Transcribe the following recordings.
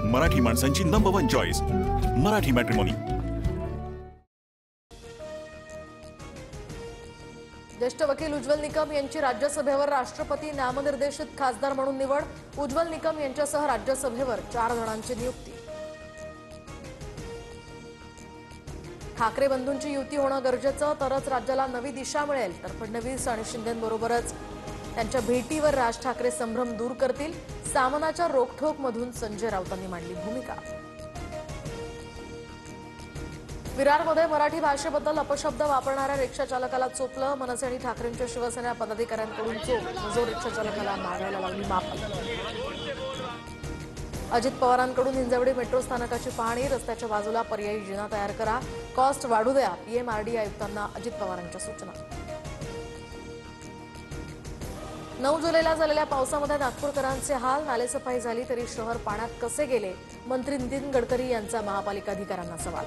मराठी माणसांची number 1 choice Marathi matrimony. ज्येष्ठ वकील उज्ज्वल निकम यांची राज्यसभेवर राष्ट्रपती नामनिर्देशित खासदार म्हणून निवड। उज्ज्वल निकम यांच्यासह राज्यसभेवर 4 जणांची नियुक्ती। ठाकरे बंधूंची युती होणं गरजेचं, तरच राज्याला नवी दिशा मिळेल। तर फडणवीस आणि शिंदेंबरोबरच त्यांच्या भेटीवर राज ठाकरे संभ्रम दूर करतील। सामनाच्या रोखठोकमधून संजय राऊतांनी मांडली भूमिका। विरारमध्ये मराठी भाषेबद्दल अपशब्द वापरणाऱ्या रिक्षा चालकाला चोपलं। मनसे आणि ठाकरेंच्या शिवसेना पदाधिकाऱ्यांकडून चोप। मजूर रिक्षा चालकाला मागायला लावली माफी। अजित पवारांकडून हिंजवडी मेट्रो स्थानकाची पाहणी। रस्त्याच्या बाजूला पर्यायी जिना तयार करा, कॉस्ट वाढू द्या। पीएमआरडी आयुक्तांना अजित पवारांच्या सूचना। 9 जुलैला झालेल्या पावसामध्ये नागपूरकरांचे हाल। नालेसफाई झाली तरी शहर पाण्यात कसे गेले? मंत्री नितीन गडकरी यांचा महापालिका अधिकाऱ्यांना सवाल।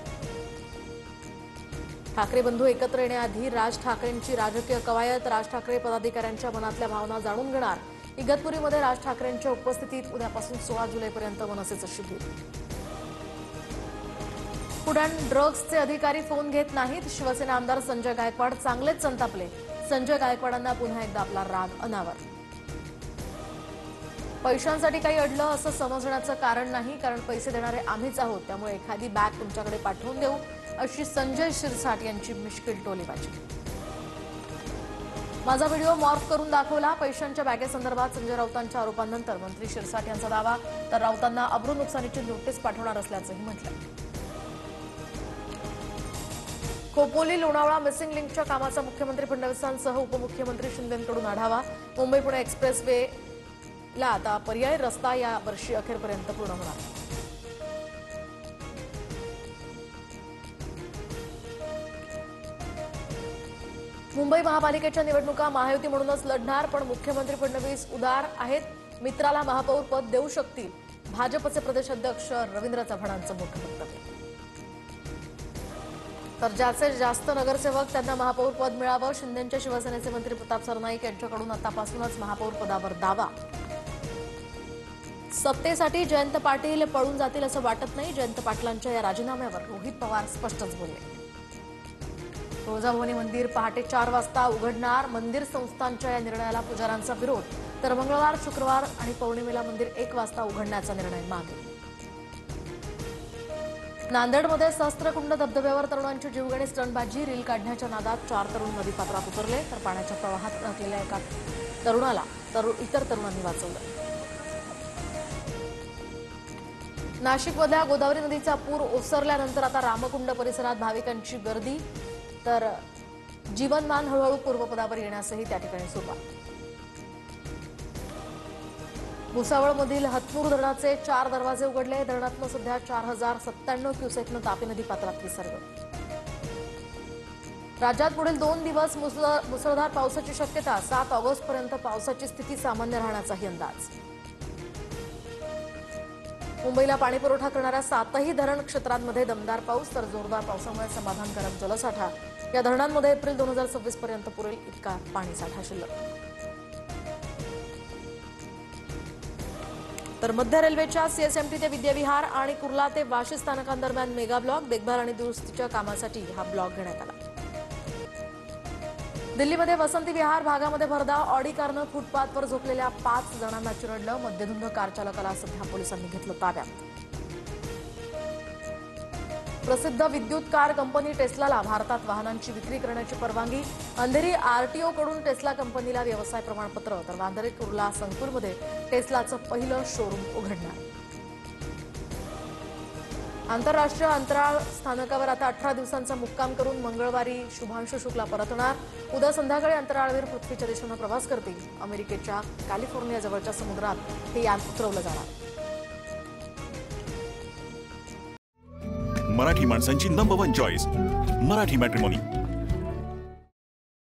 ठाकरे बंधू एकत्र येण्याआधी राज ठाकरेंची राजकीय कवायत। राज ठाकरे पदाधिकाऱ्यांच्या मनातल्या भावना जाणून घेणार। इगतपुरीमध्ये राज ठाकरेंच्या उपस्थितीत उद्यापासून 16 जुलैपर्यंत मनसेचं शिबिर। पुण्यात ड्रग्जचे अधिकारी फोन घेत नाहीत। शिवसेना आमदार संजय गायकवाड चांगलेच संतापले। संजय गायकवाडांना पुन्हा एकदा आपला राग अनावर। पैशांसाठी काही अडलं असं समजण्याचं कारण नाही, कारण पैसे देणारे आम्हीच आहोत। त्यामुळे एखादी बॅग तुमच्याकडे पाठवून देऊ, अशी संजय शिरसाट यांची मिश्किल टोलेबाजी। माझा व्हिडिओ मॉर्फ करून दाखवला। पैशांच्या बॅगेसंदर्भात संजय राऊतांच्या आरोपांनंतर मंत्री शिरसाट यांचा दावा, तर राऊतांना अब्रू नुकसानीची नोटीस पाठवणार असल्याचंही म्हटलं। खोपोली लोणावळा मिसिंग लिंकच्या कामाचा मुख्यमंत्री फडणवीसांसह उपमुख्यमंत्री शिंदेंकडून आढावा। मुंबई पुणे एक्सप्रेसवेला आता पर्यायी रस्ता या वर्षी अखेरपर्यंत पूर्ण होणार। मुंबई महापालिकेच्या निवडणुका महायुती म्हणूनच लढणार, पण मुख्यमंत्री फडणवीस उदार आहेत। मित्राला महापौर पद देऊ शकतील। भाजपचे प्रदेशाध्यक्ष रवींद्र चव्हाणांचं मोठं वक्तव्य। तर ज्याचे जास्त नगरसेवक त्यांना महापौर पद मिळावं। शिंदेंच्या शिवसेनेचे मंत्री प्रताप सरनाईक यांच्याकडून आतापासूनच महापौर पदावर दावा। सत्तेसाठी जयंत पाटील पळून जातील असं वाटत नाही। जयंत पाटलांच्या या राजीनाम्यावर रोहित पवार स्पष्टच बोलले। तुळजाभवानी मंदिर पहाटे 4 वाजता उघडणार। मंदिर संस्थांच्या या निर्णयाला पुजाऱ्यांचा विरोध, तर मंगळवार, शुक्रवार आणि पौर्णिमेला मंदिर 1 वाजता उघडण्याचा निर्णय मागे। नांदेडमध्ये सहस्त्रकुंड धबधब्यावर तरुणांची जीवघेणी स्टंटबाजी। रील काढण्याच्या नादात 4 तरुण नदीपात्रात उतरले, तर पाण्याच्या प्रवाहात अडकलेल्या एका तरुणाला इतर तरुणांनी वाचवलं। नाशिकमधल्या गोदावरी नदीचा पूर ओसरल्यानंतर आता रामकुंड परिसरात भाविकांची गर्दी, तर जीवनमान हळूहळू पूर्वपदावर येण्यासही त्या ठिकाणी सुरुवात। भुसावळमधील हतनूर धरणाचे 4 दरवाजे उघडले। धरणातून सध्या 4097 क्युसेकनं तापी नदी पात्रात विसर्ग। राज्यात पुढील 2 दिवस मुसळधार पावसाची शक्यता। 7 ऑगस्टपर्यंत पावसाची स्थिती सामान्य राहण्याचाही अंदाज। मुंबईला पाणीपुरवठा करणाऱ्या 7ही धरण क्षेत्रांमध्ये दमदार पाऊस, तर जोरदार पावसामुळे समाधानकारक जलसाठा। या धरणांमध्ये एप्रिल 2026 पर्यंत पुरेल इतका पाणीसाठा शिल्लक। तर मध्य रेल्वेच्या सीएसएमटी ते विद्याविहार आणि कुर्ला ते वाशी स्थानकांदरम्यान मेगा ब्लॉक। देखभाल आणि दुरुस्तीच्या कामासाठी हा ब्लॉक घेण्यात आला। दिल्लीमध्ये वसंती विहार भागामध्ये भरधाव ऑडी कारनं फुटपाथवर झोपलेल्या 5 जणांना चिरडलं। मद्यधुंद कार चालकाला सध्या पोलिसांनी घेतलं ताब्यात। प्रसिद्ध विद्युत कार कंपनी टेस्लाला भारतात वाहनांची विक्री करण्याची परवानगी। अंधेरी आरटीओकडून टेस्ला कंपनीला व्यवसाय प्रमाणपत्र, तर वांद्रे कुर्ला संकुलमध्ये टेस्लाचं पहिलं शोरूम उघडणार। आंतरराष्ट्रीय अंतराळ स्थानकावर आता 18 दिवसांचा मुक्काम करून मंगळवारी शुभांशु शुक्ला परतणार। उद्या संध्याकाळी अंतराळवीर पृथ्वीच्या दिशेनं प्रवास करतील। अमेरिकेच्या कॅलिफोर्निया जवळच्या समुद्रात हे यान उतरवलं जाणार। मराठी माणसांची नंबर 1 चॉईस मराठी मॅट्रिमोनी।